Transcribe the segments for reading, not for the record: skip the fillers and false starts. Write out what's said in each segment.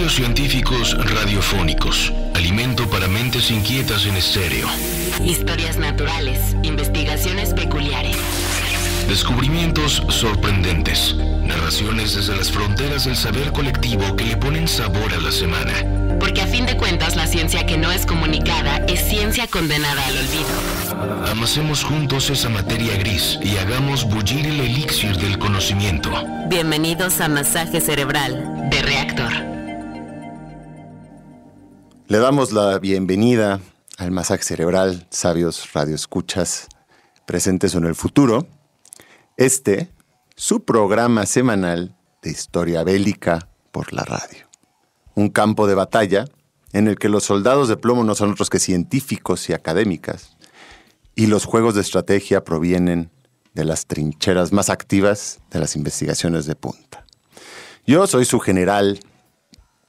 Descubrimientos científicos radiofónicos. Alimento para mentes inquietas en estéreo. Historias naturales. Investigaciones peculiares. Descubrimientos sorprendentes. Narraciones desde las fronteras del saber colectivo que le ponen sabor a la semana. Porque a fin de cuentas la ciencia que no es comunicada es ciencia condenada al olvido. Amasemos juntos esa materia gris y hagamos bullir el elixir del conocimiento. Bienvenidos a Masaje Cerebral de Reactor. Le damos la bienvenida al Masaje Cerebral, sabios radioescuchas presentes en el futuro. Su programa semanal de historia bélica por la radio. Un campo de batalla en el que los soldados de plomo no son otros que científicos y académicas, y los juegos de estrategia provienen de las trincheras más activas de las investigaciones de punta. Yo soy su general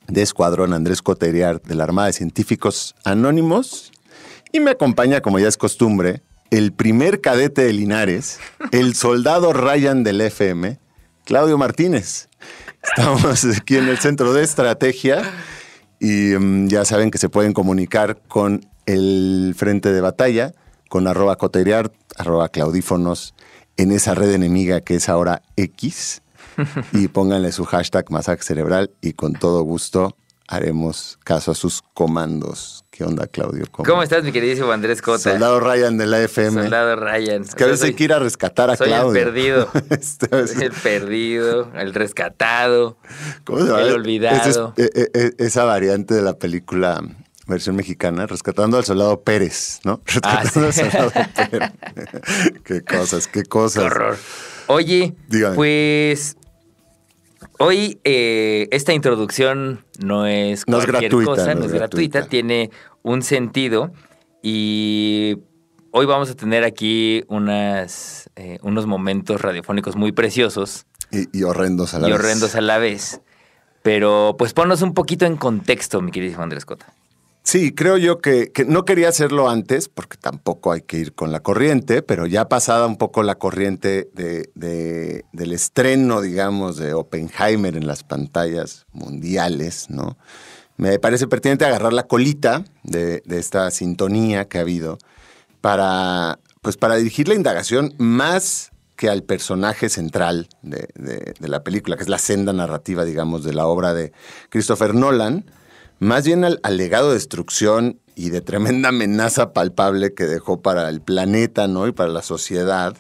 de escuadrón, Andrés Cotériard, de la Armada de Científicos Anónimos, y me acompaña, como ya es costumbre, el primer cadete de Linares, el soldado Ryan del FM, Claudio Martínez. Estamos aquí en el Centro de Estrategia y ya saben que se pueden comunicar con el frente de batalla, con @Cotériard, @Claudífonos, en esa red enemiga que es ahora X, y pónganle su hashtag Masaje Cerebral y con todo gusto haremos caso a sus comandos. ¿Qué onda, Claudio? ¿Cómo estás, mi queridísimo Andrés Cota? Soldado Ryan de la FM. Soldado Ryan. Es que a veces hay que ir a rescatar a Claudio. Soy el perdido. El perdido, el rescatado, ¿Cómo se llama? El olvidado. Esa variante de la película versión mexicana, Rescatando al Soldado Pérez, ¿no? Rescatando al Soldado Pérez. Qué cosas. Qué horror. Oye, dígame. Pues hoy esta introducción no es cualquier cosa, no es gratuita, tiene un sentido y hoy vamos a tener aquí unos momentos radiofónicos muy preciosos. Y horrendos a la vez. Y horrendos a la vez. Pero pues ponnos un poquito en contexto, mi querido Andrés Cota. Sí, creo yo que no quería hacerlo antes, porque tampoco hay que ir con la corriente, pero ya pasada un poco la corriente del estreno, digamos, de Oppenheimer en las pantallas mundiales, ¿no? Me parece pertinente agarrar la colita de esta sintonía que ha habido para dirigir la indagación más que al personaje central de la película, que es la senda narrativa, digamos, de la obra de Christopher Nolan, más bien al legado de destrucción y de tremenda amenaza palpable que dejó para el planeta, ¿no? Y para la sociedad,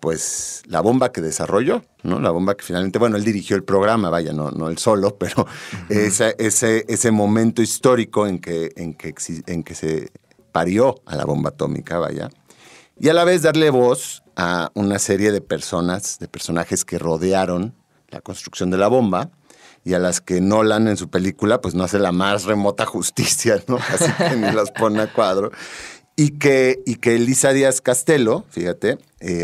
pues la bomba que desarrolló, ¿no? La bomba que finalmente, bueno, él dirigió el programa, vaya, no él solo, pero ese momento histórico en que se parió a la bomba atómica, vaya. Y a la vez darle voz a una serie de personajes que rodearon la construcción de la bomba, y a las que Nolan en su película pues no hace la más remota justicia, ¿no? Así que ni las pone a cuadro. Y que Elisa Díaz Castelo, fíjate,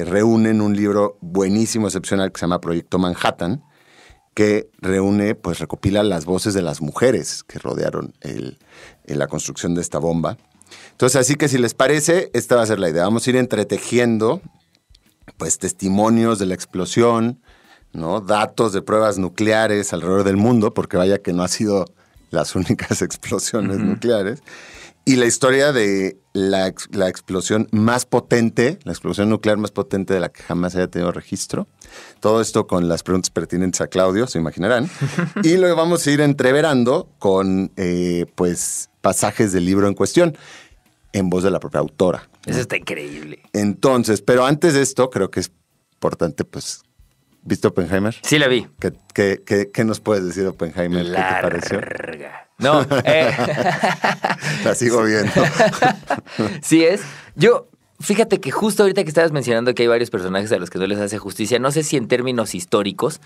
reúne en un libro buenísimo, excepcional, que se llama Proyecto Manhattan, que recopila las voces de las mujeres que rodearon la construcción de esta bomba. Entonces, así que si les parece, esta va a ser la idea. Vamos a ir entretejiendo pues testimonios de la explosión, ¿no? Datos de pruebas nucleares alrededor del mundo, porque vaya que no han sido las únicas explosiones nucleares, y la historia de la explosión más potente, la explosión nuclear más potente de la que jamás haya tenido registro. Todo esto con las preguntas pertinentes a Claudio, se imaginarán. Y lo vamos a ir entreverando con pasajes del libro en cuestión, en voz de la propia autora, ¿no? Eso está increíble. Entonces, pero antes de esto, creo que es importante, pues, ¿viste Oppenheimer? Sí, la vi. ¿Qué nos puedes decir de Oppenheimer? ¿Qué te pareció? No. La sigo viendo. Sí es. Fíjate que justo ahorita que estabas mencionando que hay varios personajes a los que no les hace justicia, no sé si en términos históricos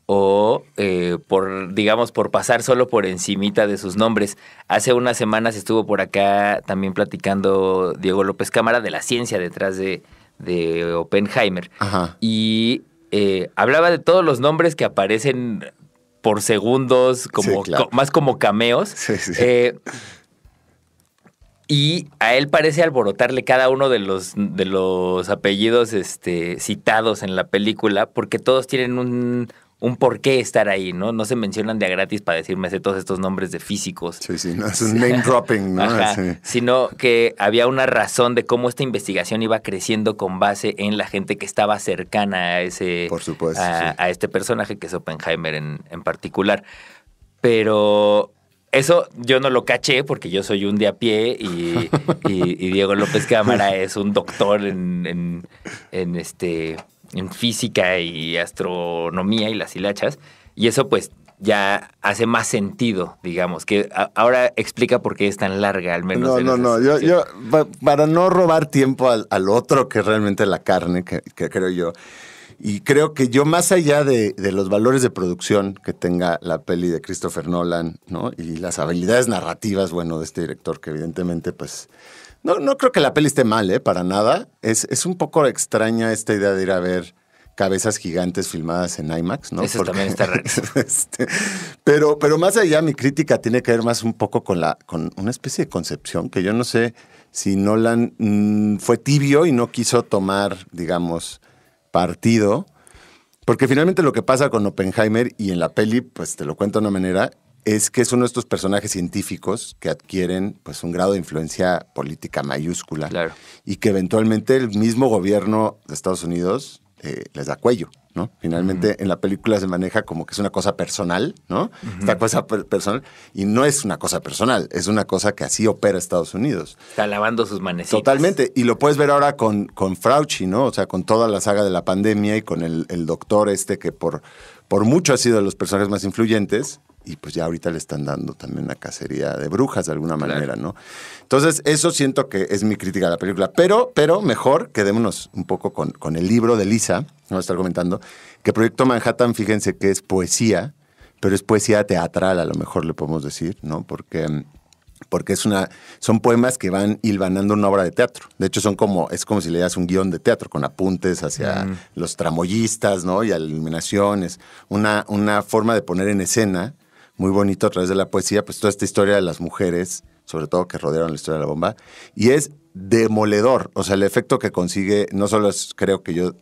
o por pasar solo por encimita de sus nombres. Hace unas semanas estuvo por acá también platicando Diego López Cámara de la ciencia detrás de Oppenheimer. Ajá. Y hablaba de todos los nombres que aparecen por segundos, como, sí, claro, más como cameos. Sí. Y a él parece alborotarle cada uno de los apellidos citados en la película, porque todos tienen un por qué estar ahí, ¿no? No se mencionan de a gratis para decirme todos estos nombres de físicos. Sí, no es un name dropping, ¿no? Ajá, sí. Sino que había una razón de cómo esta investigación iba creciendo con base en la gente que estaba cercana a ese... Por supuesto, a este personaje que es Oppenheimer en particular. Pero... Eso yo no lo caché porque yo soy un de a pie y Diego López Cámara es un doctor en física y astronomía y las hilachas. Y eso pues ya hace más sentido, digamos, que ahora explica por qué es tan larga, al menos. No. Yo para no robar tiempo al otro que es realmente la carne, que creo yo. Y creo que yo, más allá de los valores de producción que tenga la peli de Christopher Nolan, ¿no? Y las habilidades narrativas, bueno, de este director, que evidentemente, pues, no creo que la peli esté mal, para nada. Es un poco extraña esta idea de ir a ver cabezas gigantes filmadas en IMAX, ¿no? Eso también está raro. Pero más allá, mi crítica tiene que ver más un poco con una especie de concepción que yo no sé si Nolan fue tibio y no quiso tomar, digamos, partido, porque finalmente lo que pasa con Oppenheimer y en la peli, pues te lo cuento de una manera, es que es uno de estos personajes científicos que adquieren pues un grado de influencia política mayúscula. Claro. Y que eventualmente el mismo gobierno de Estados Unidos les da cuello, ¿no? Finalmente en la película se maneja como que es una cosa personal, ¿no? Esta cosa personal, y no es una cosa personal, es una cosa que así opera Estados Unidos. Está lavando sus manecitas. Totalmente, y lo puedes ver ahora con Fauci, ¿no? O sea, con toda la saga de la pandemia y con el doctor que por mucho ha sido de los personajes más influyentes, y pues ya ahorita le están dando también una cacería de brujas de alguna manera, ¿no? Entonces, eso siento que es mi crítica a la película. Pero mejor quedémonos un poco con el libro de Lisa, vamos a estar comentando, que Proyecto Manhattan, fíjense que es poesía, pero es poesía teatral, a lo mejor le podemos decir, ¿no? Porque son poemas que van hilvanando una obra de teatro. De hecho, es como si leías un guión de teatro con apuntes hacia los tramoyistas, ¿no? Y iluminaciones. Una forma de poner en escena muy bonito a través de la poesía, pues toda esta historia de las mujeres, sobre todo que rodearon la historia de la bomba, y es demoledor. O sea, el efecto que consigue, no solo es, creo que yo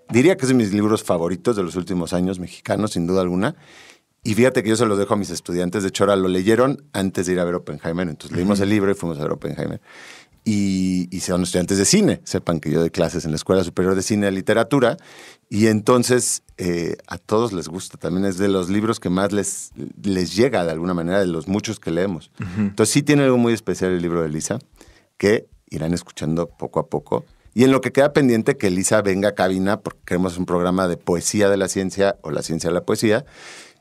diría que es de mis libros favoritos de los últimos años mexicanos, sin duda alguna. Y fíjate que yo se los dejo a mis estudiantes. De hecho, ahora lo leyeron antes de ir a ver Oppenheimer. Entonces leímos el libro y fuimos a ver Oppenheimer. Y son estudiantes de cine. Sepan que yo doy clases en la Escuela Superior de Cine y Literatura. Y entonces a todos les gusta. También es de los libros que más les llega de alguna manera, de los muchos que leemos. Entonces sí tiene algo muy especial el libro de Lisa, que irán escuchando poco a poco. Y en lo que queda pendiente que Lisa venga a cabina, porque queremos un programa de poesía de la ciencia o la ciencia de la poesía,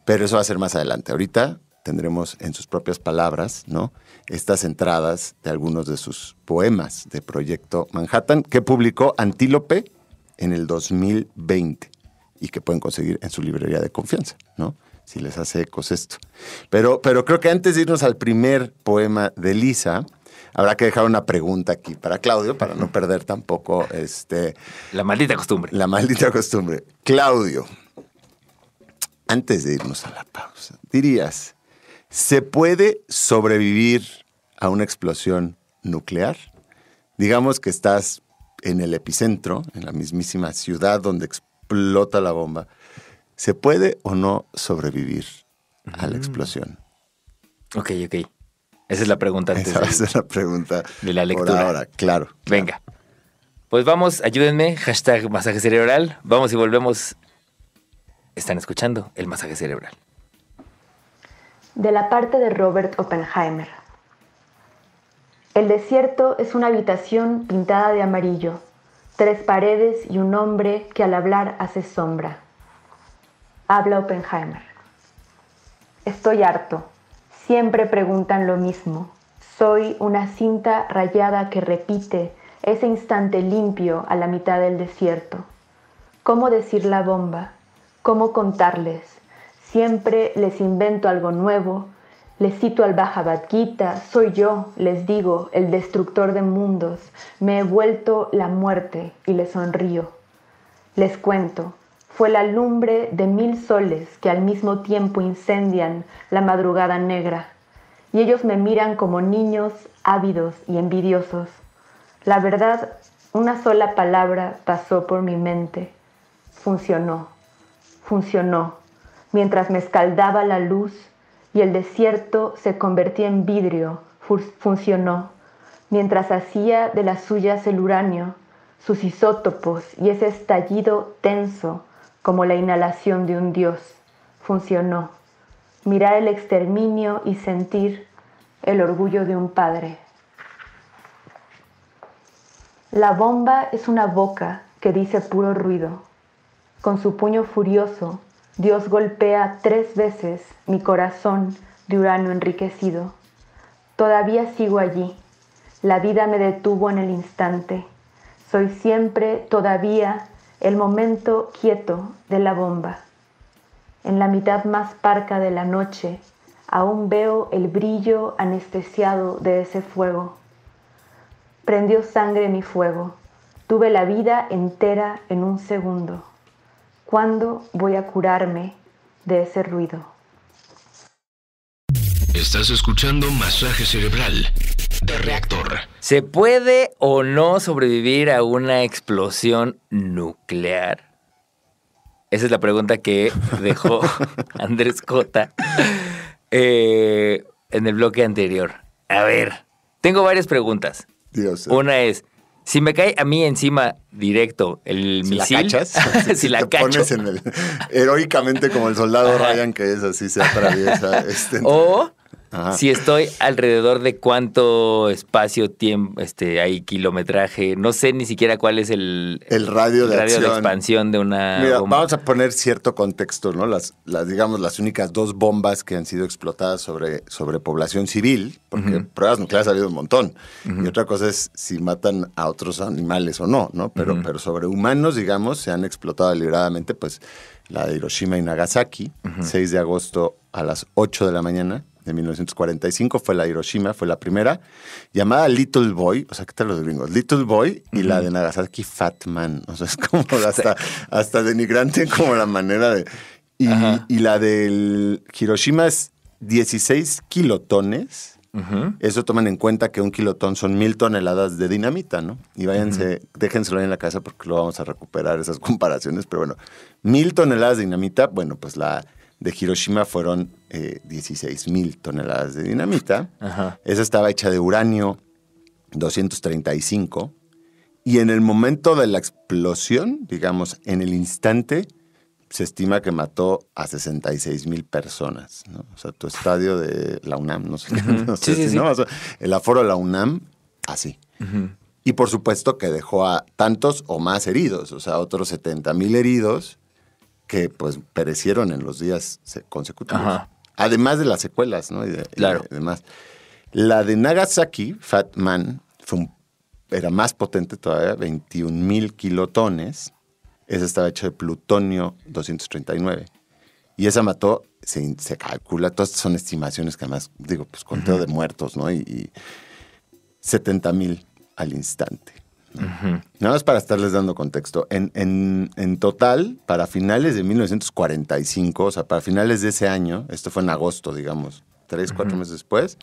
pero eso va a ser más adelante. Ahorita tendremos en sus propias palabras, ¿no? Estas entradas de algunos de sus poemas de Proyecto Manhattan que publicó Antílope en el 2020 y que pueden conseguir en su librería de confianza, ¿no? Si les hace ecos esto. Pero creo que antes de irnos al primer poema de Lisa, habrá que dejar una pregunta aquí para Claudio, para no perder tampoco la maldita costumbre. La maldita costumbre. Claudio, antes de irnos a la pausa, dirías, ¿se puede sobrevivir a una explosión nuclear? Digamos que estás en el epicentro, en la mismísima ciudad donde explota la bomba. ¿Se puede o no sobrevivir a la explosión? Ok. Esa es la pregunta antes Esa es la pregunta de la lectura. Por ahora, claro. Venga. Pues vamos, ayúdenme, #masaje cerebral. Vamos y volvemos. Están escuchando el masaje cerebral. De la parte de Robert Oppenheimer. El desierto es una habitación pintada de amarillo, 3 paredes y un hombre que al hablar hace sombra. Habla Oppenheimer. Estoy harto. Siempre preguntan lo mismo. Soy una cinta rayada que repite ese instante limpio a la mitad del desierto. ¿Cómo decir la bomba? ¿Cómo contarles? Siempre les invento algo nuevo. Les cito al Bhagavad Gita. Soy yo, les digo, el destructor de mundos. Me he vuelto la muerte y les sonrío. Les cuento. Fue la lumbre de 1000 soles que al mismo tiempo incendian la madrugada negra. Y ellos me miran como niños ávidos y envidiosos. La verdad, una sola palabra pasó por mi mente. Funcionó. funcionó, mientras me escaldaba la luz y el desierto se convertía en vidrio, funcionó, mientras hacía de las suyas el uranio, sus isótopos y ese estallido tenso como la inhalación de un dios, funcionó, mirar el exterminio y sentir el orgullo de un padre. La bomba es una boca que dice puro ruido. Con su puño furioso, Dios golpea 3 veces mi corazón de uranio enriquecido. Todavía sigo allí. La vida me detuvo en el instante. Soy siempre, todavía, el momento quieto de la bomba. En la mitad más parca de la noche, aún veo el brillo anestesiado de ese fuego. Prendió sangre mi fuego. Tuve la vida entera en un segundo. ¿Cuándo voy a curarme de ese ruido? Estás escuchando Masaje Cerebral de Reactor. ¿Se puede o no sobrevivir a una explosión nuclear? Esa es la pregunta que dejó Andrés Cota en el bloque anterior. A ver, tengo varias preguntas. Dios. Una es, si me cae a mí encima directo el misil... ¿La cachas? Si la te cacho. pones heroicamente como el soldado Ryan, que es así, se atraviesa. O Ajá. si estoy alrededor de cuánto espacio, tiempo, hay kilometraje, no sé ni siquiera cuál es el radio de acción. expansión de una Mira, bomba. vamos a poner cierto contexto, ¿no? Digamos, las únicas 2 bombas que han sido explotadas sobre población civil, porque pruebas nucleares ha habido un montón. Y otra cosa es si matan a otros animales o no, ¿no? Pero sobre humanos, digamos, se han explotado deliberadamente, pues, la de Hiroshima y Nagasaki, 6 de agosto a las 8 de la mañana de 1945, fue la de Hiroshima, fue la primera, llamada Little Boy, o sea, ¿qué tal los gringos? Little Boy, y la de Nagasaki, Fat Man, o sea, es como hasta denigrante como la manera de... Y la del Hiroshima es 16 kilotones, eso toman en cuenta que 1 kilotón son 1000 toneladas de dinamita, ¿no? Y váyanse, déjenselo ahí en la casa porque lo vamos a recuperar, esas comparaciones, pero bueno, 1000 toneladas de dinamita, bueno, pues la de Hiroshima fueron 16,000 toneladas de dinamita. Ajá. Esa estaba hecha de uranio 235. Y en el momento de la explosión, digamos, en el instante, se estima que mató a 66,000 personas, ¿no? O sea, tu estadio de la UNAM, no sé qué. No sé Sí. ¿no? O sea, el aforo de la UNAM, así. Y por supuesto que dejó a tantos o más heridos, o sea, otros 70,000 heridos que pues perecieron en los días consecutivos. Ajá. Además de las secuelas, ¿no? Claro. Y demás. La de Nagasaki, Fat Man, era más potente todavía, 21,000 kilotones. Esa estaba hecha de plutonio 239. Y esa mató, se calcula, todas estas son estimaciones que además, digo, pues conteo de muertos, ¿no? Y 70,000 al instante. Nada más para estarles dando contexto. En total, para finales de 1945, o sea, para finales de ese año, esto fue en agosto, digamos, 3, 4 meses después,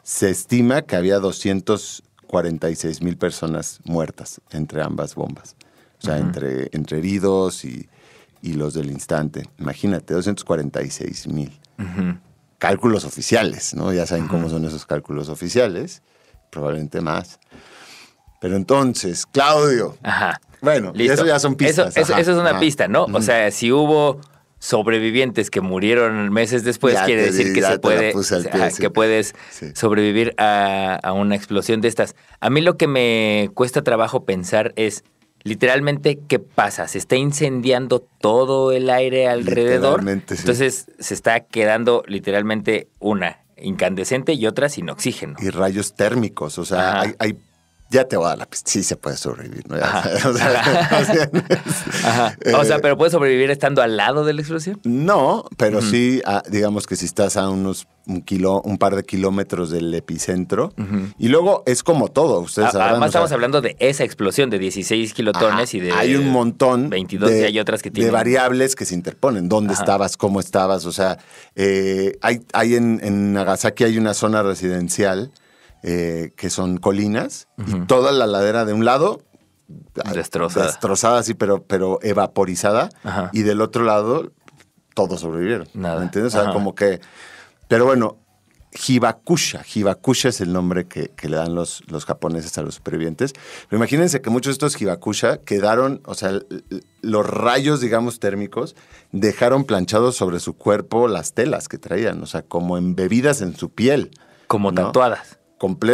se estima que había 246,000 personas muertas entre ambas bombas. O sea, entre heridos y los del instante. Imagínate, 246,000. Cálculos oficiales, ¿no? Ya saben cómo son esos cálculos oficiales. Probablemente más. Pero entonces, Claudio. Ajá. Bueno, Listo. eso ya son pistas. Eso es una pista, ¿no? O sea, si hubo sobrevivientes que murieron meses después, Ya quiere te decir di, que ya se te la puede, puse al pie, sí. que puedes Sí. sobrevivir a una explosión de estas. A mí lo que me cuesta trabajo pensar es, literalmente, ¿qué pasa? ¿Se está incendiando todo el aire alrededor? Literalmente, sí. Entonces se está quedando literalmente una incandescente y otra sin oxígeno. Y rayos térmicos, o sea, Ajá. hay ya te voy a dar la pista. Sí se puede sobrevivir, ¿no? Ajá. O sea, Ajá. O sea, ¿pero puedes sobrevivir estando al lado de la explosión? no, pero sí, digamos que si estás a un par de kilómetros del epicentro. Y luego es como todo, ustedes sabrán. Además, o sea, estamos hablando de esa explosión de 16 kilotones y de hay un montón 22 y hay otras que tienen de variables que se interponen. ¿Dónde estabas? ¿Cómo estabas? O sea, hay en Nagasaki hay una zona residencial que son colinas y toda la ladera de un lado destrozada así, pero evaporizada. Ajá. Y del otro lado, todos sobrevivieron. Nada. ¿Me entiendes? O sea, Ajá. como que... Pero bueno, Hibakusha es el nombre que le dan los japoneses a los supervivientes. Pero imagínense que muchos de estos Hibakusha quedaron, o sea, los rayos, digamos, térmicos, dejaron planchados sobre su cuerpo las telas que traían, o sea, como embebidas en su piel. Como ¿no? tatuadas.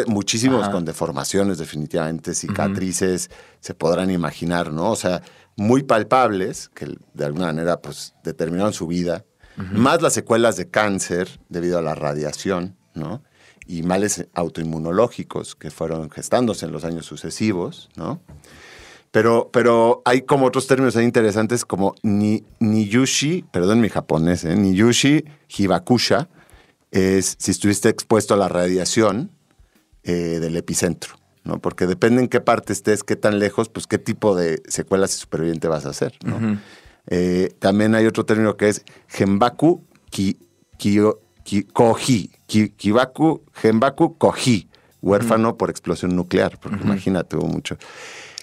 Muchísimos Ajá. con deformaciones, definitivamente, cicatrices, se podrán imaginar, ¿no? O sea, muy palpables, que de alguna manera, pues, determinaron su vida. Más las secuelas de cáncer debido a la radiación, ¿no? Y males autoinmunológicos que fueron gestándose en los años sucesivos, ¿no? Pero hay como otros términos ahí interesantes como Niyushi, perdón mi japonés, Niyushi Hibakusha, es si estuviste expuesto a la radiación del epicentro, ¿no? Porque depende en qué parte estés, qué tan lejos, pues qué tipo de secuelas y superviviente vas a hacer, ¿no? Ujú. También hay otro término que es Genbaku Kohi. Genbaku Kohi. Huérfano por explosión nuclear. Porque imagínate, hubo mucho.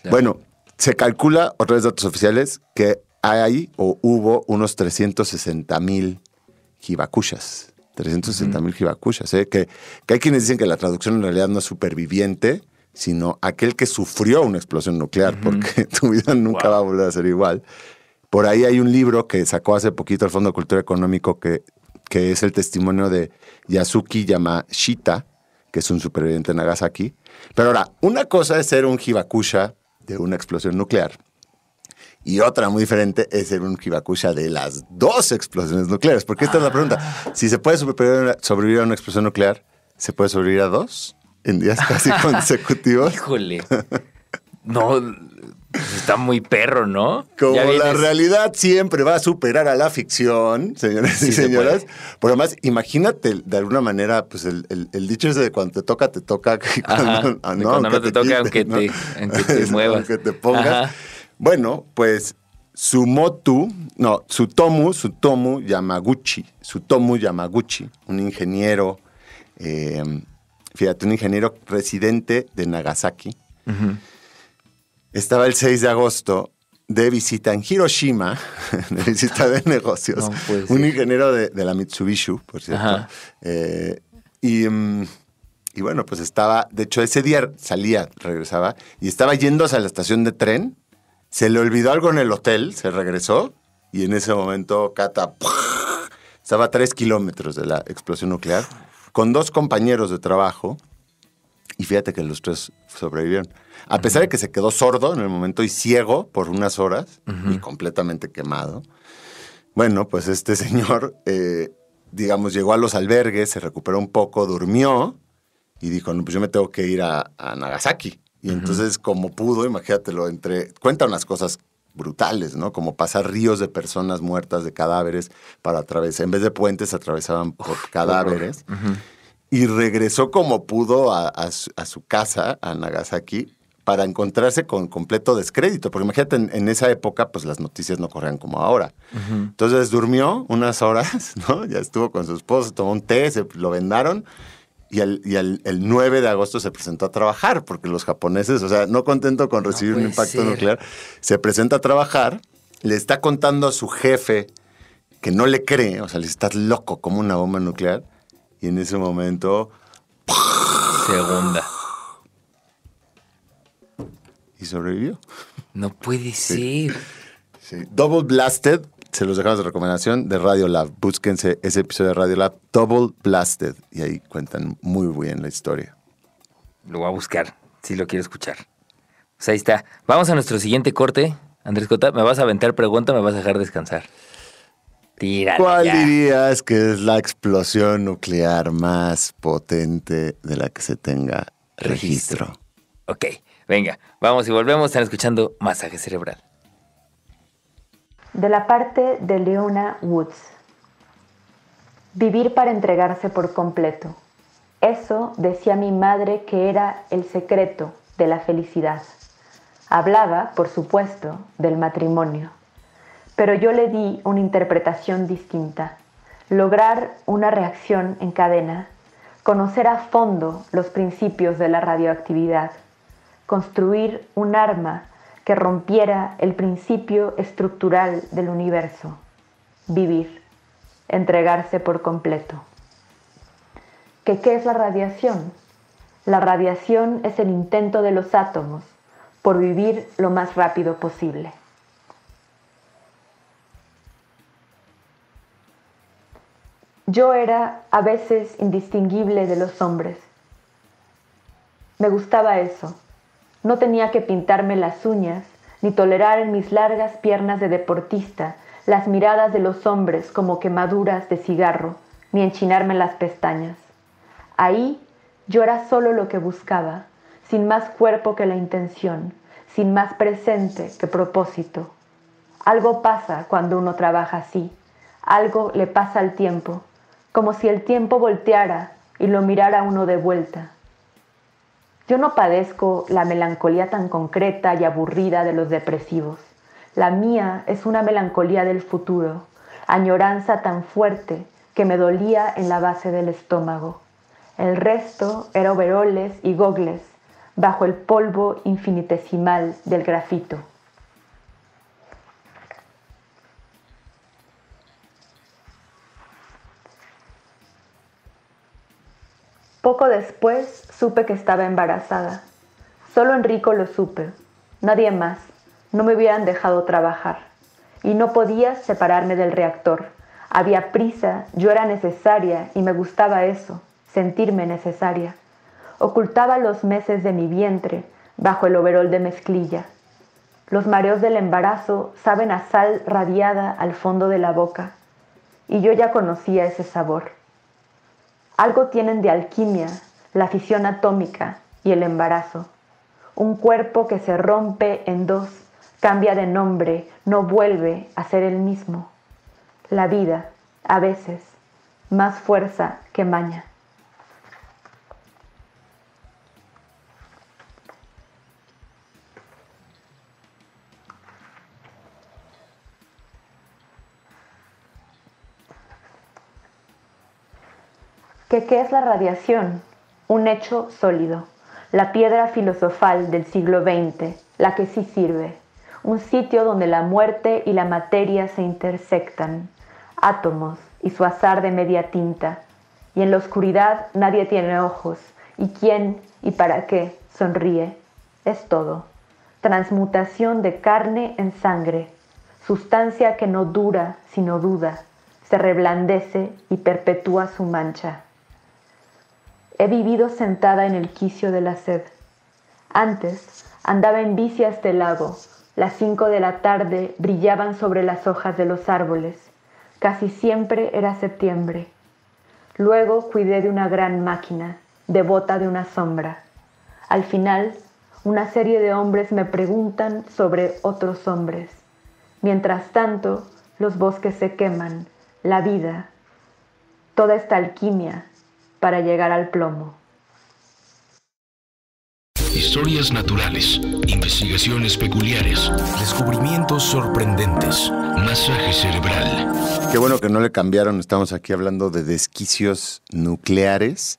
Ya. Bueno, se calcula, otra vez datos oficiales, que hay o hubo unos 360,000 hibakushas. 360,000 hibakushas. Que hay quienes dicen que la traducción en realidad no es superviviente, sino aquel que sufrió una explosión nuclear, porque tu vida nunca va a volver a ser igual. Por ahí hay un libro que sacó hace poquito el Fondo de Cultura Económico que es el testimonio de Yasuki Yamashita, que es un superviviente de Nagasaki. Pero ahora, una cosa es ser un hibakusha de una explosión nuclear y otra muy diferente es ser un hibakusha de las dos explosiones nucleares. Porque esta es la pregunta. Si se puede sobrevivir a una explosión nuclear, ¿se puede sobrevivir a dos en días casi consecutivos? Híjole. No, pues está muy perro, ¿no? Como Ya la vienes- realidad siempre va a superar a la ficción, señores Sí y se señoras. puede. Pero además, imagínate de alguna manera, pues el dicho ese de cuando te toca, te toca. Que Ajá, de cuando no te toca, aunque aunque te muevas. Aunque te pongas. Ajá. Bueno, pues Sutomu Yamaguchi, un ingeniero, un ingeniero residente de Nagasaki. Ujú. Estaba el 6 de agosto de visita en Hiroshima, de visita de negocios. No puede ser. Un ingeniero de la Mitsubishi, por cierto. Ajá. Y bueno, pues estaba, de hecho ese día regresaba, y estaba yendo hacia la estación de tren, se le olvidó algo en el hotel, se regresó, y en ese momento Cata estaba a 3 kilómetros de la explosión nuclear, con 2 compañeros de trabajo, y fíjate que los 3 sobrevivieron. A pesar de que se quedó sordo en el momento y ciego por unas horas y completamente quemado. Bueno, pues este señor, digamos, llegó a los albergues, se recuperó un poco, durmió y dijo, no, pues yo me tengo que ir a Nagasaki. Y entonces, como pudo, imagínatelo, cuenta unas cosas brutales, ¿no? Como pasar ríos de personas muertas, de cadáveres, para atravesar. En vez de puentes, atravesaban por cadáveres. Y regresó como pudo a su casa, a Nagasaki, para encontrarse con completo descrédito. Porque imagínate, en esa época, pues las noticias no corrían como ahora. Entonces durmió unas horas, ¿no? Ya estuvo con su esposo, tomó un té, lo vendaron. Y el 9 de agosto se presentó a trabajar, porque los japoneses, o sea, no contento con recibir un puede impacto ser. nuclear, se presenta a trabajar, le está contando a su jefe que no le cree, o sea, le estás loco como una bomba nuclear. Y en ese momento, Segunda. y sobrevivió. No puede ser. Sí. Double Blasted, se los dejamos de recomendación, de Radiolab. Búsquense ese episodio de Radiolab, Double Blasted. Y ahí cuentan muy bien la historia. Lo voy a buscar, si lo quiero escuchar. Pues ahí está. Vamos a nuestro siguiente corte. Andrés Cota, ¿me vas a aventar pregunta o me vas a dejar descansar? Tírala ¿Cuál ya. dirías que es la explosión nuclear más potente de la que se tenga registro? Ok, venga, vamos y volvemos. Están escuchando Masaje Cerebral. De la parte de Leona Woods. Vivir para entregarse por completo. Eso decía mi madre que era el secreto de la felicidad. Hablaba, por supuesto, del matrimonio. Pero yo le di una interpretación distinta. Lograr una reacción en cadena. Conocer a fondo los principios de la radioactividad. Construir un arma que rompiera el principio estructural del universo: vivir, entregarse por completo. ¿Qué es la radiación? La radiación es el intento de los átomos por vivir lo más rápido posible. Yo era a veces indistinguible de los hombres. Me gustaba eso. No tenía que pintarme las uñas, ni tolerar en mis largas piernas de deportista las miradas de los hombres como quemaduras de cigarro, ni enchinarme las pestañas. Ahí yo era solo lo que buscaba, sin más cuerpo que la intención, sin más presente que propósito. Algo pasa cuando uno trabaja así, algo le pasa al tiempo, como si el tiempo volteara y lo mirara uno de vuelta. Yo no padezco la melancolía tan concreta y aburrida de los depresivos. La mía es una melancolía del futuro, añoranza tan fuerte que me dolía en la base del estómago. El resto era overoles y gogles bajo el polvo infinitesimal del grafito. Poco después supe que estaba embarazada. Solo Enrico lo supe, nadie más. No me hubieran dejado trabajar. Y no podía separarme del reactor. Había prisa, yo era necesaria y me gustaba eso, sentirme necesaria. Ocultaba los meses de mi vientre bajo el overol de mezclilla. Los mareos del embarazo saben a sal radiada al fondo de la boca. Y yo ya conocía ese sabor. Algo tienen de alquimia, la fisión atómica y el embarazo. Un cuerpo que se rompe en dos, cambia de nombre, no vuelve a ser el mismo. La vida, a veces, más fuerza que maña. ¿Qué es la radiación? Un hecho sólido, la piedra filosofal del siglo XX, la que sí sirve, un sitio donde la muerte y la materia se intersectan, átomos y su azar de media tinta, y en la oscuridad nadie tiene ojos, y quién y para qué sonríe, es todo, transmutación de carne en sangre, sustancia que no dura sino duda, se reblandece y perpetúa su mancha. He vivido sentada en el quicio de la sed. Antes andaba en bici hasta el lago. Las 5 de la tarde brillaban sobre las hojas de los árboles. Casi siempre era septiembre. Luego cuidé de una gran máquina, devota de una sombra. Al final, una serie de hombres me preguntan sobre otros hombres. Mientras tanto, los bosques se queman, la vida, toda esta alquimia, para llegar al plomo. Historias naturales, investigaciones peculiares, descubrimientos sorprendentes, masaje cerebral. Qué bueno que no le cambiaron, estamos aquí hablando de desquicios nucleares.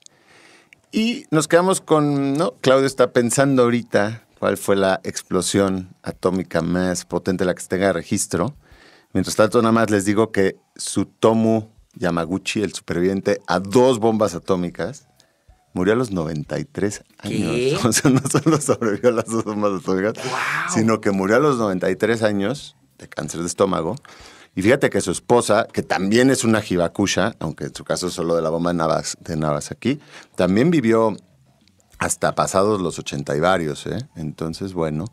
Y nos quedamos con, ¿no? Claudio está pensando ahorita cuál fue la explosión atómica más potente, la que se tenga registro. Mientras tanto, nada más les digo que Tsutomu Yamaguchi, el superviviente a 2 bombas atómicas, murió a los 93 años. ¿Qué? O sea, no solo sobrevivió a las 2 bombas atómicas, sino que murió a los 93 años de cáncer de estómago. Y fíjate que su esposa, que también es una hibakusha, aunque en su caso es solo de la bomba de Nagasaki, también vivió hasta pasados los 80 y varios, ¿eh? Entonces, bueno,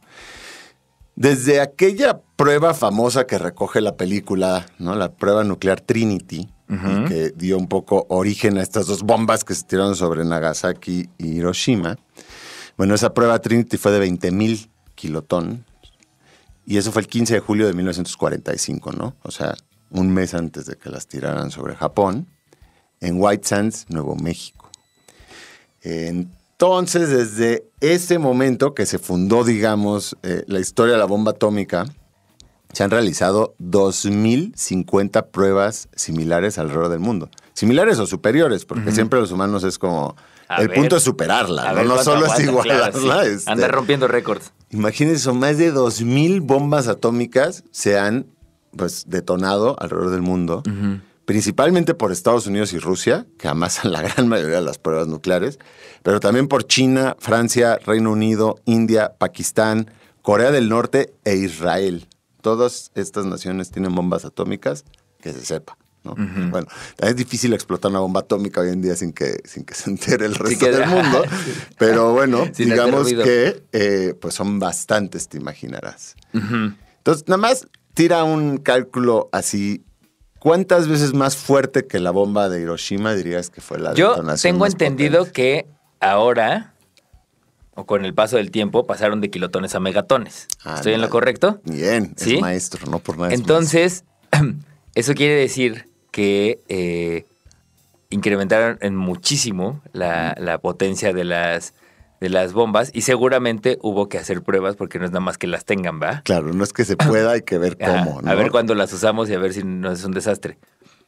desde aquella prueba famosa que recoge la película, ¿no? La prueba nuclear Trinity, y que dio un poco origen a estas 2 bombas que se tiraron sobre Nagasaki y Hiroshima. Bueno, esa prueba Trinity fue de 20,000 kilotón, y eso fue el 15 de julio de 1945, ¿no? O sea, un mes antes de que las tiraran sobre Japón, en White Sands, Nuevo México. Entonces, desde ese momento que se fundó, digamos, la historia de la bomba atómica, se han realizado 2,050 pruebas similares alrededor del mundo. similares o superiores, porque siempre los humanos es como... El punto es superarla, ¿no? No solo es igualarla. Claro, sí. Anda rompiendo récords. Imagínense, son más de 2,000 bombas atómicas se han pues detonado alrededor del mundo, principalmente por Estados Unidos y Rusia, que amasan la gran mayoría de las pruebas nucleares, pero también por China, Francia, Reino Unido, India, Pakistán, Corea del Norte e Israel. Todas estas naciones tienen bombas atómicas, que se sepa, ¿no? Bueno, es difícil explotar una bomba atómica hoy en día sin que se entere el resto del mundo, pero bueno, digamos que pues son bastantes, te imaginarás. Entonces, nada más tira un cálculo así. ¿Cuántas veces más fuerte que la bomba de Hiroshima dirías que fue la detonación? Yo tengo más entendido potente? que ahora, o con el paso del tiempo, pasaron de kilotones a megatones. ¿Estoy en lo correcto? Bien, ¿Sí? Es maestro, no por nada. Entonces, eso quiere decir que incrementaron en muchísimo la potencia de las bombas y seguramente hubo que hacer pruebas porque no es nada más que las tengan, ¿va? Claro, no es que se pueda, hay que ver cómo, ¿no? A ver cuándo las usamos y a ver si no es un desastre.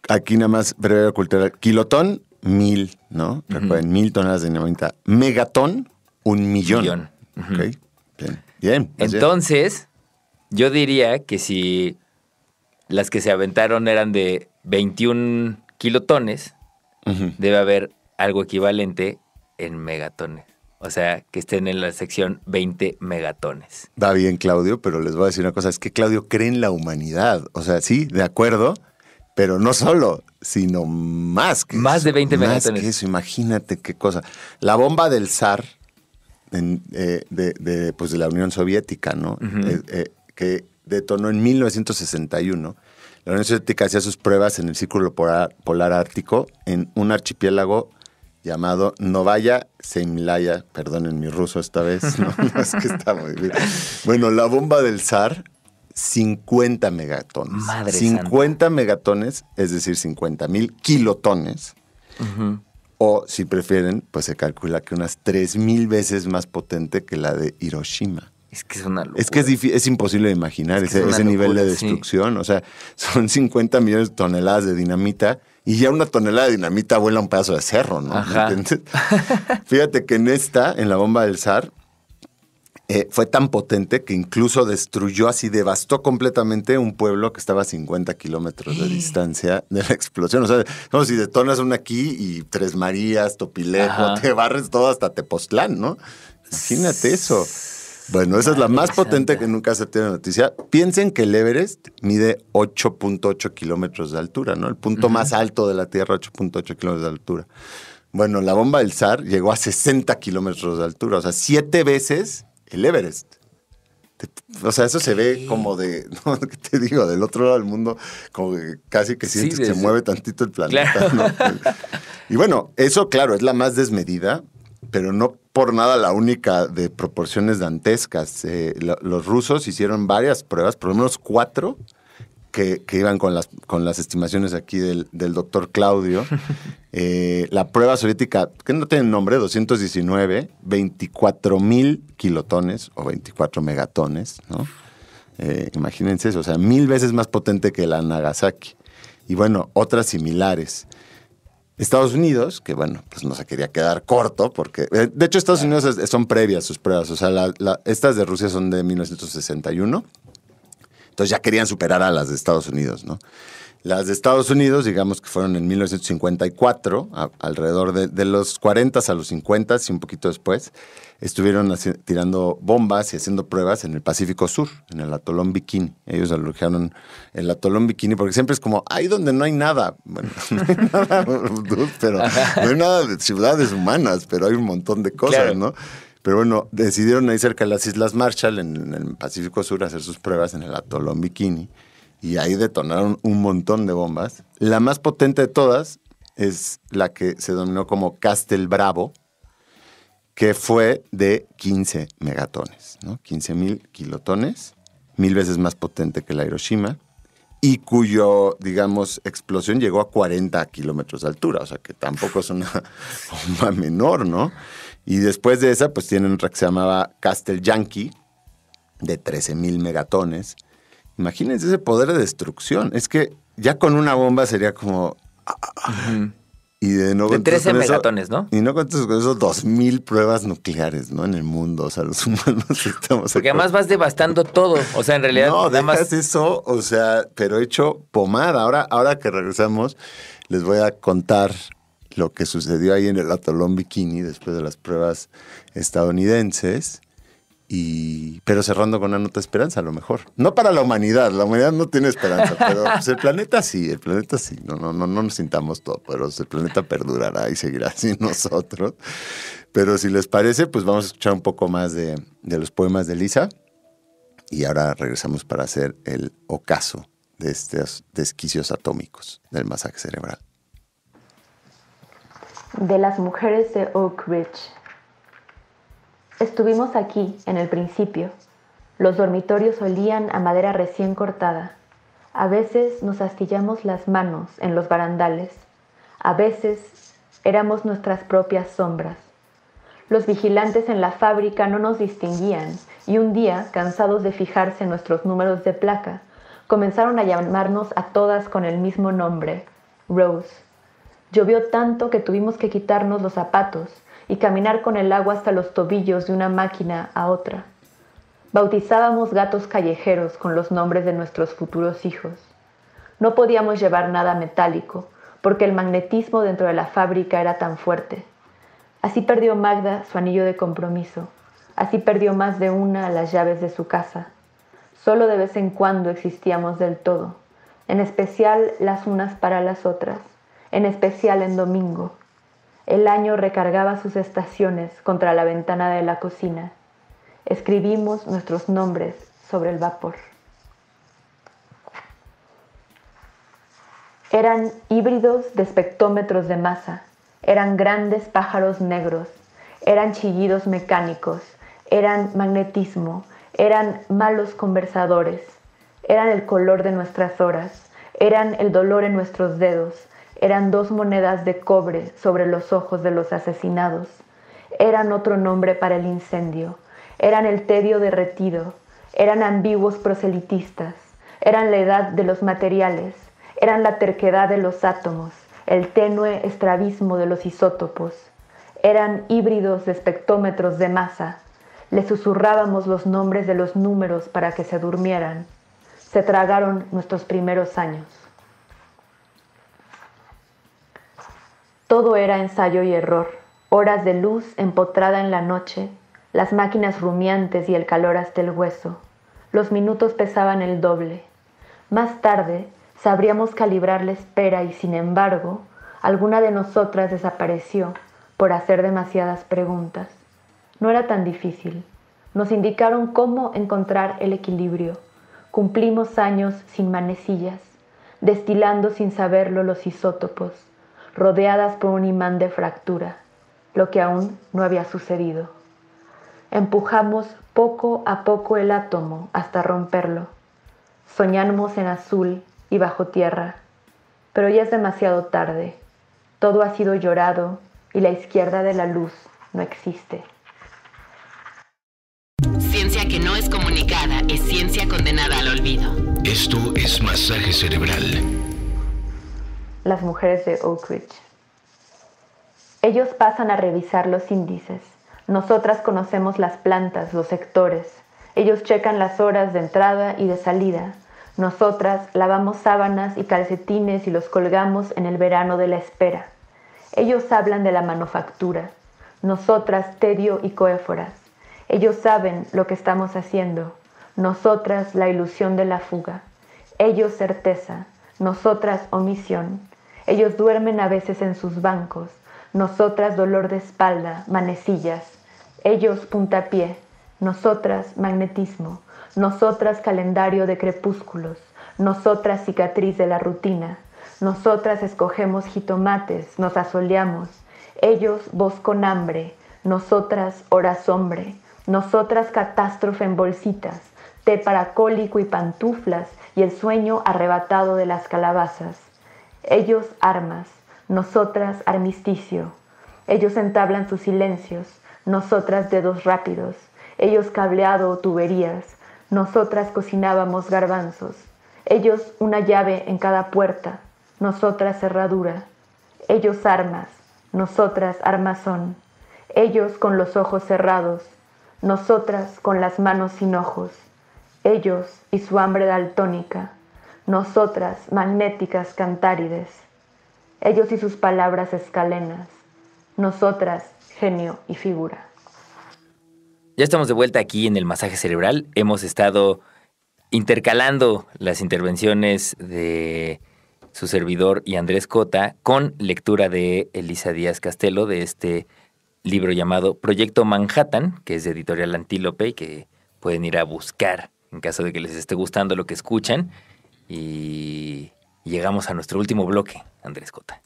Aquí nada más, breve cultural. Kilotón, 1,000, ¿no? Recuerden, 1,000 toneladas de dinamita. Megatón, 1,000,000. Ok, bien. Entonces, yo diría que si las que se aventaron eran de 21 kilotones, debe haber algo equivalente en megatones. O sea, que estén en la sección 20 megatones. Va bien, Claudio, pero les voy a decir una cosa. Es que Claudio cree en la humanidad. O sea, sí, de acuerdo, pero no solo, sino más que más eso. de 20 megatones. Más que eso, imagínate qué cosa. La bomba del zar pues de la Unión Soviética, ¿no? Que detonó en 1961. La Unión Soviética hacía sus pruebas en el Círculo Polar Ártico en un archipiélago llamado Novaya Zemlya, perdonen mi ruso esta vez, no es que está muy bien. Bueno, la bomba del zar, 50 megatones. Madre 50 santa. megatones, es decir, 50,000 kilotones. O, si prefieren, pues se calcula que unas 3,000 veces más potente que la de Hiroshima. Es que es una locura. Es que es imposible de imaginar ese nivel de destrucción. Sí. O sea, son 50 millones de toneladas de dinamita y ya una tonelada de dinamita vuela un pedazo de cerro, ¿no? Ajá. ¿Entiendes? Fíjate que en la bomba del zar, fue tan potente que incluso devastó completamente un pueblo que estaba a 50 kilómetros de distancia de la explosión. O sea, como si detonas una aquí y Tres Marías, Topilejo, te barres todo hasta Tepoztlán, ¿no? Imagínate eso. Bueno, esa es la más potente que nunca se tiene noticia. Piensen que el Everest mide 8.8 kilómetros de altura, ¿no? El punto más alto de la Tierra, 8.8 kilómetros de altura. Bueno, la bomba del zar llegó a 60 kilómetros de altura, o sea, 7 veces el Everest. O sea, eso se ve como ¿no? ¿Qué te digo? Del otro lado del mundo, como que casi que sientes que se mueve tantito el planeta, claro. ¿No? Y bueno, eso, claro, es la más desmedida, pero no por nada la única de proporciones dantescas. Los rusos hicieron varias pruebas, por lo menos 4, que iban con las estimaciones aquí del doctor Claudio. La prueba soviética, que no tiene nombre, 219, 24,000 kilotones o 24 megatones, ¿no? Imagínense eso, o sea, 1,000 veces más potente que la Nagasaki. Y bueno, otras similares. Estados Unidos, que bueno, pues no se quería quedar corto, porque de hecho Estados Unidos son previas sus pruebas, o sea, estas de Rusia son de 1961, entonces ya querían superar a las de Estados Unidos, ¿no? Las de Estados Unidos, digamos que fueron en 1954, alrededor de los 40 a los 50 y un poquito después, estuvieron tirando bombas y haciendo pruebas en el Pacífico Sur, en el atolón Bikini. Ellos elogiaron el atolón Bikini porque siempre es como, ahí donde no hay nada. Bueno, no hay nada, pero no hay nada de ciudades humanas, pero hay un montón de cosas, claro, ¿no? Pero bueno, decidieron ahí cerca de las Islas Marshall, en el Pacífico Sur, hacer sus pruebas en el atolón Bikini. Y ahí detonaron un montón de bombas. La más potente de todas es la que se denominó como Castle Bravo, que fue de 15 megatones, ¿no? 15,000 kilotones, 1,000 veces más potente que la Hiroshima, y cuyo, digamos, explosión llegó a 40 kilómetros de altura, o sea que tampoco es una bomba menor, ¿no? Y después de esa, pues tienen otra que se llamaba Castle Yankee, de 13,000 megatones. Imagínense ese poder de destrucción. Es que ya con una bomba sería como... Y de no De contar 13 con eso- megatones, ¿no? Y no cuentas con eso 2,000 pruebas nucleares, ¿no? En el mundo. O sea, los humanos estamos... Porque además vas devastando todo. O sea, en realidad, No, nada dejas más. eso, o sea, pero hecho pomada. Ahora que regresamos, les voy a contar lo que sucedió ahí en el atolón Bikini después de las pruebas estadounidenses. Pero cerrando con una nota de esperanza, a lo mejor. No para la humanidad no tiene esperanza, pero pues el planeta sí. No nos sintamos todopoderosos. El planeta perdurará y seguirá sin nosotros. Pero si les parece, pues vamos a escuchar un poco más de los poemas de Lisa. Y ahora regresamos para hacer el ocaso de estos desquicios atómicos del masaje cerebral. De las mujeres de Oak Ridge. Estuvimos aquí en el principio. Los dormitorios olían a madera recién cortada. A veces nos astillamos las manos en los barandales. A veces éramos nuestras propias sombras. Los vigilantes en la fábrica no nos distinguían y un día, cansados de fijarse en nuestros números de placa, comenzaron a llamarnos a todas con el mismo nombre, Rose. Llovió tanto que tuvimos que quitarnos los zapatos y caminar con el agua hasta los tobillos de una máquina a otra. Bautizábamos gatos callejeros con los nombres de nuestros futuros hijos. No podíamos llevar nada metálico, porque el magnetismo dentro de la fábrica era tan fuerte. Así perdió Magda su anillo de compromiso. Así perdió más de una las llaves de su casa. Solo de vez en cuando existíamos del todo, en especial las unas para las otras, en especial en domingo. El año recargaba sus estaciones contra la ventana de la cocina. Escribimos nuestros nombres sobre el vapor. Eran híbridos de espectrómetros de masa, eran grandes pájaros negros, eran chillidos mecánicos, eran magnetismo, eran malos conversadores, eran el color de nuestras horas, eran el dolor en nuestros dedos, eran 2 monedas de cobre sobre los ojos de los asesinados, eran otro nombre para el incendio, eran el tedio derretido, eran ambiguos proselitistas, eran la edad de los materiales, eran la terquedad de los átomos, el tenue estrabismo de los isótopos, eran híbridos de espectrómetros de masa. Le susurrábamos los nombres de los números para que se durmieran. Se tragaron nuestros primeros años. Todo era ensayo y error, horas de luz empotrada en la noche, las máquinas rumiantes y el calor hasta el hueso. Los minutos pesaban el doble. Más tarde sabríamos calibrar la espera y, sin embargo, alguna de nosotras desapareció por hacer demasiadas preguntas. No era tan difícil. Nos indicaron cómo encontrar el equilibrio. Cumplimos años sin manecillas, destilando sin saberlo los isótopos, rodeadas por un imán de fractura, lo que aún no había sucedido. Empujamos poco a poco el átomo hasta romperlo. Soñamos en azul y bajo tierra, pero ya es demasiado tarde. Todo ha sido llorado y la izquierda de la luz no existe. Ciencia que no es comunicada es ciencia condenada al olvido. Esto es masaje cerebral. Las mujeres de Oak Ridge. Ellos pasan a revisar los índices. Nosotras conocemos las plantas, los sectores. Ellos checan las horas de entrada y de salida. Nosotras lavamos sábanas y calcetines y los colgamos en el verano de la espera. Ellos hablan de la manufactura. Nosotras tedio y coéforas. Ellos saben lo que estamos haciendo. Nosotras la ilusión de la fuga. Ellos certeza. Nosotras omisión. Ellos duermen a veces en sus bancos. Nosotras dolor de espalda, manecillas. Ellos puntapié. Nosotras magnetismo. Nosotras calendario de crepúsculos. Nosotras cicatriz de la rutina. Nosotras escogemos jitomates, nos asoleamos. Ellos voz con hambre. Nosotras horas hombre. Nosotras catástrofe en bolsitas. Té para cólico y pantuflas y el sueño arrebatado de las calabazas. Ellos armas. Nosotras armisticio. Ellos entablan sus silencios. Nosotras dedos rápidos. Ellos cableado o tuberías. Nosotras cocinábamos garbanzos. Ellos una llave en cada puerta. Nosotras cerradura. Ellos armas, nosotras armas son. Ellos con los ojos cerrados, nosotras con las manos sin ojos. Ellos y su hambre daltónica, nosotras magnéticas cantárides. Ellos y sus palabras escalenas, nosotras genio y figura. Ya estamos de vuelta aquí en el masaje cerebral. Hemos estado intercalando las intervenciones de su servidor y Andrés Cota con lectura de Elisa Díaz Castelo de este libro llamado Proyecto Manhattan, que es de Editorial Antílope y que pueden ir a buscar en caso de que les esté gustando lo que escuchan. Y llegamos a nuestro último bloque, Andrés Cota.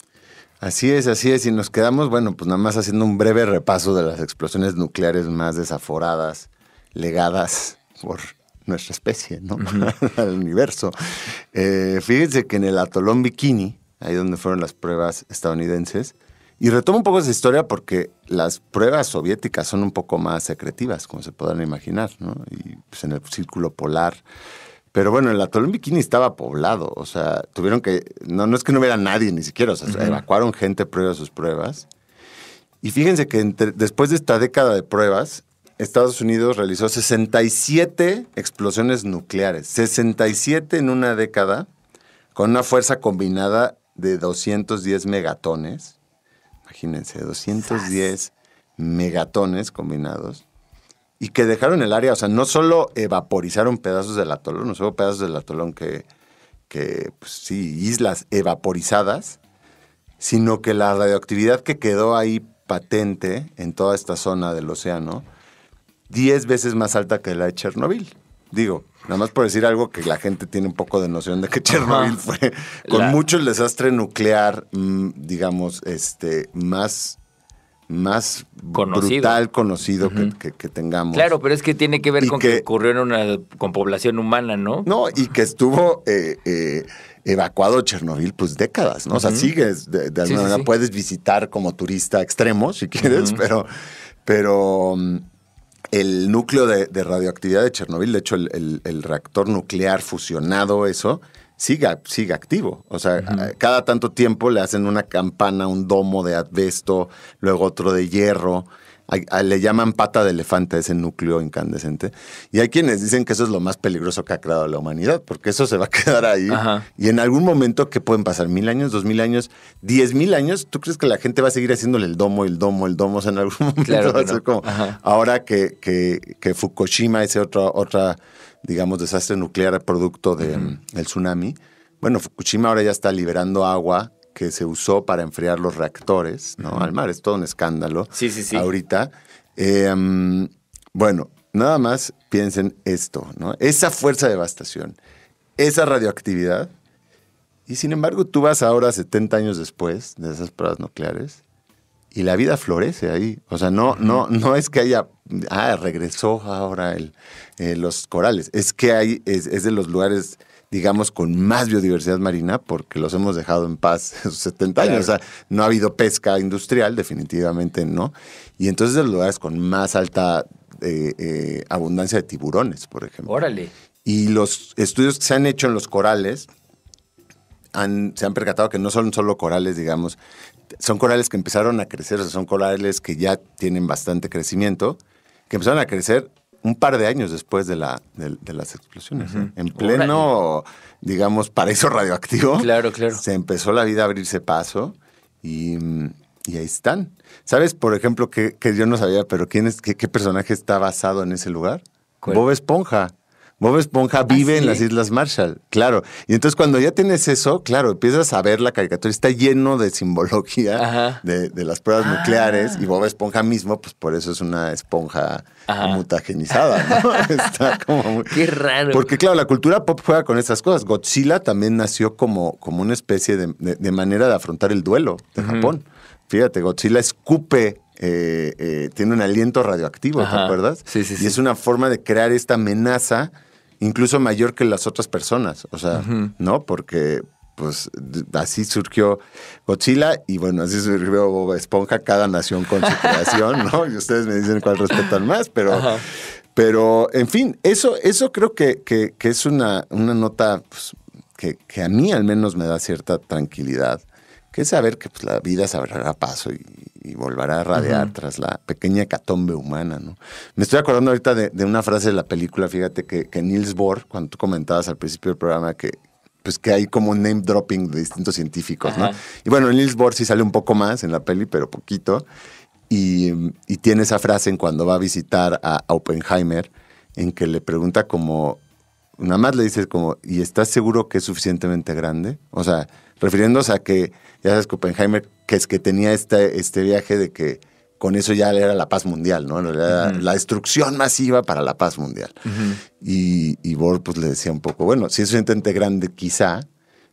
Así es, y nos quedamos, bueno, pues nada más haciendo un breve repaso de las explosiones nucleares más desaforadas, legadas por nuestra especie, ¿no? Al universo. Fíjense que en el atolón Bikini, ahí donde fueron las pruebas estadounidenses, y retomo un poco esa historia porque las pruebas soviéticas son un poco más secretivas, como se podrán imaginar, ¿no? Y pues en el círculo polar. Pero bueno, el atolón Bikini estaba poblado, o sea, tuvieron que, no es que no hubiera nadie ni siquiera, o sea, evacuaron gente previo a sus pruebas. Y fíjense que después de esta década de pruebas, Estados Unidos realizó 67 explosiones nucleares, 67 en una década, con una fuerza combinada de 210 megatones. Imagínense, 210 megatones combinados. Y que dejaron el área, o sea, no solo evaporizaron pedazos del atolón, no solo pedazos del atolón que pues sí, islas evaporizadas, sino que la radioactividad que quedó ahí patente en toda esta zona del océano, 10 veces más alta que la de Chernobyl. Digo, nada más por decir algo que la gente tiene un poco de noción de que Chernobyl fue con mucho el desastre nuclear, digamos, más brutal conocido que tengamos. Claro, pero es que tiene que ver con que ocurrió con población humana, ¿no? No, y que estuvo evacuado Chernobyl, pues décadas, ¿no? O sea, sigues, de alguna manera puedes visitar como turista extremo, si quieres, pero el núcleo de radioactividad de Chernobyl, de hecho, el reactor nuclear fusionado, eso, sigue activo. O sea, cada tanto tiempo le hacen una campana, un domo de asbesto, luego otro de hierro. Le llaman pata de elefante a ese núcleo incandescente. Y hay quienes dicen que eso es lo más peligroso que ha creado la humanidad, porque eso se va a quedar ahí. Y en algún momento, ¿qué pueden pasar? ¿1000 años? ¿2000 años? ¿10,000 años? ¿Tú crees que la gente va a seguir haciéndole el domo? O sea, en algún momento claro va a ser como ahora que Fukushima, ese otra digamos, desastre nuclear producto del tsunami. Bueno, Fukushima ahora ya está liberando agua que se usó para enfriar los reactores, ¿no? Al mar. Es todo un escándalo. Sí. Ahorita. Bueno, nada más piensen esto, ¿no? Esa fuerza de devastación, esa radioactividad. Y sin embargo, tú vas ahora 70 años después de esas pruebas nucleares y la vida florece ahí. O sea, no es que haya... regresó ahora los corales. Es que es de los lugares, digamos, con más biodiversidad marina porque los hemos dejado en paz esos 70 años. Claro. O sea, no ha habido pesca industrial, definitivamente no. Y entonces de los lugares con más alta abundancia de tiburones, por ejemplo. Órale. Y los estudios que se han hecho en los corales se han percatado que no son solo corales, digamos, son corales que empezaron a crecer, o sea, son corales que ya tienen bastante crecimiento, que empezaron a crecer un par de años después de las explosiones. En pleno, digamos, paraíso radioactivo. Claro. Se empezó la vida a abrirse paso y ahí están. ¿Sabes, por ejemplo, que yo no sabía, pero qué personaje está basado en ese lugar? ¿Cuál? Bob Esponja. Bob Esponja vive en las Islas Marshall, claro. Y entonces cuando ya tienes eso, claro, empiezas a ver la caricatura, está lleno de simbología de las pruebas nucleares y Bob Esponja mismo, pues por eso es una esponja mutagenizada, ¿no? Está como muy... Qué raro. Porque claro, la cultura pop juega con estas cosas. Godzilla también nació como una especie de manera de afrontar el duelo de Japón. Fíjate, Godzilla escupe... tiene un aliento radioactivo, ¿te acuerdas? Sí. Y es una forma de crear esta amenaza incluso mayor que las otras personas, o sea, ¿no? Porque pues así surgió Godzilla y bueno, así surgió Bob Esponja, cada nación con su creación, ¿no? Y ustedes me dicen cuál respetan más, pero en fin, eso creo que es una nota pues, que a mí al menos me da cierta tranquilidad. que es saber que pues, la vida se abrirá paso y volverá a radiar tras la pequeña hecatombe humana, ¿no? Me estoy acordando ahorita de una frase de la película, fíjate, que Niels Bohr, cuando tú comentabas al principio del programa que hay como name dropping de distintos científicos, ¿no? Y bueno, Niels Bohr sí sale un poco más en la peli, pero poquito. Y tiene esa frase en cuando va a visitar a Oppenheimer, en que le pregunta como, nada más le dice como, ¿y estás seguro que es suficientemente grande? O sea, refiriéndose a que, ya sabes que Oppenheimer, que es que tenía este viaje de que con eso ya era la paz mundial, ¿no? Era la destrucción masiva para la paz mundial. Y Bohr pues le decía un poco, bueno, sí es suficientemente grande quizá,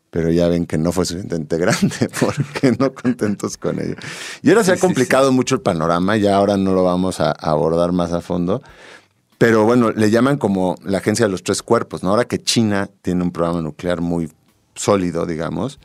pero ya ven que no fue suficientemente grande porque no contentos con ello. Y ahora se ha complicado mucho el panorama, ya ahora no lo vamos a abordar más a fondo, pero bueno, le llaman como la agencia de los 3 cuerpos, ¿no? Ahora que China tiene un programa nuclear muy sólido, digamos,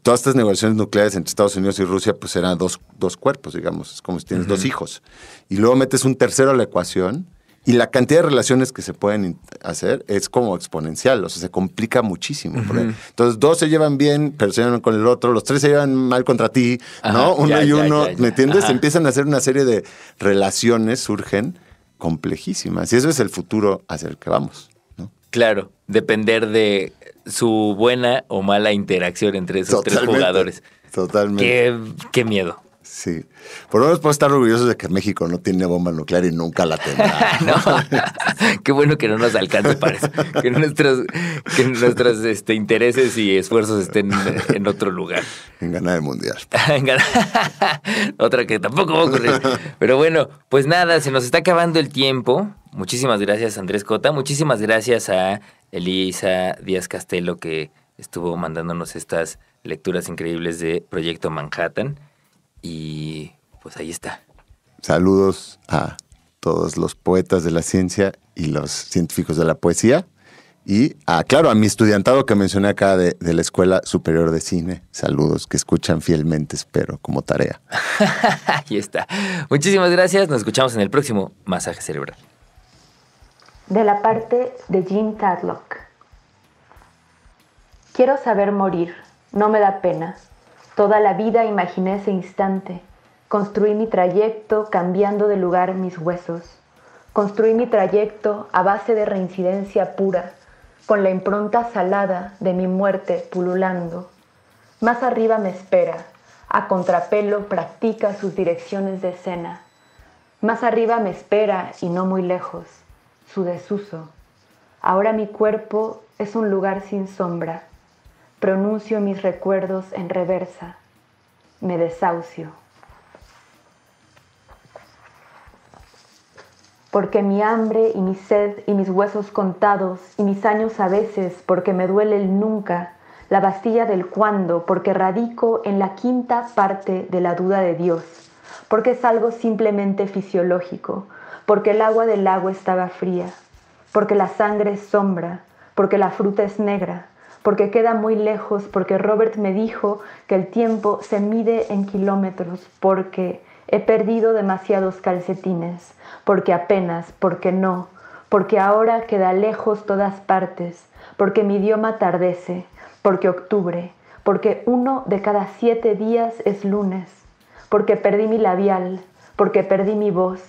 todas estas negociaciones nucleares entre Estados Unidos y Rusia pues eran dos cuerpos, digamos, es como si tienes 2 hijos. Y luego metes un tercero a la ecuación y la cantidad de relaciones que se pueden hacer es como exponencial, o sea, se complica muchísimo. Entonces, 2 se llevan bien, pero se llevan con el otro, los 3 se llevan mal contra ti, ¿no? Uno y uno, ¿me entiendes? Empiezan a hacer una serie de relaciones, surgen complejísimas. Y eso es el futuro hacia el que vamos, ¿no? Claro, depender de su buena o mala interacción entre esos 3 jugadores. Totalmente. Qué miedo. Sí. Por lo menos puedo estar orgullosos de que México no tiene bomba nuclear y nunca la tendrá. No, qué bueno que no nos alcance para eso. Que nuestros intereses y esfuerzos estén en otro lugar. En ganar el mundial. Otra que tampoco va a ocurrir. Pero bueno, pues nada, se nos está acabando el tiempo. Muchísimas gracias, Andrés Cota. Muchísimas gracias a Elisa Díaz Castelo, que estuvo mandándonos estas lecturas increíbles de Proyecto Manhattan. Y pues ahí está. Saludos a todos los poetas de la ciencia y los científicos de la poesía. Y, claro, a mi estudiantado que mencioné acá de la Escuela Superior de Cine. Saludos, que escuchan fielmente, espero, como tarea. Ahí está. Muchísimas gracias. Nos escuchamos en el próximo Masaje Cerebral. De la parte de Jim Tadlock. Quiero saber morir. No me da pena. Toda la vida imaginé ese instante. Construí mi trayecto cambiando de lugar mis huesos. Construí mi trayecto a base de reincidencia pura, con la impronta salada de mi muerte pululando. Más arriba me espera, a contrapelo practica sus direcciones de escena. Más arriba me espera, y no muy lejos, su desuso. Ahora mi cuerpo es un lugar sin sombra. Pronuncio mis recuerdos en reversa. Me desahucio. Porque mi hambre y mi sed y mis huesos contados y mis años a veces, porque me duele el nunca, la Bastilla del cuándo, porque radico en la quinta parte de la duda de Dios, porque es algo simplemente fisiológico, porque el agua del lago estaba fría, porque la sangre es sombra, porque la fruta es negra, porque queda muy lejos, porque Robert me dijo que el tiempo se mide en kilómetros, porque he perdido demasiados calcetines, porque apenas, porque no, porque ahora queda lejos todas partes, porque mi idioma atardece, porque octubre, porque 1 de cada 7 días es lunes, porque perdí mi labial, porque perdí mi voz,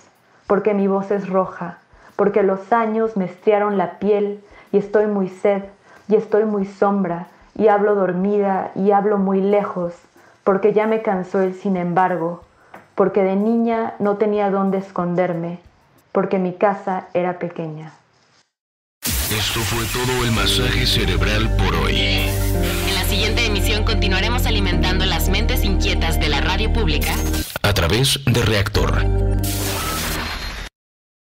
porque mi voz es roja, porque los años me estriaron la piel y estoy muy sed, y estoy muy sombra, y hablo dormida, y hablo muy lejos, porque ya me cansó el sin embargo, porque de niña no tenía dónde esconderme, porque mi casa era pequeña. Esto fue todo el Masaje Cerebral por hoy. En la siguiente emisión continuaremos alimentando las mentes inquietas de la radio pública A través de Reactor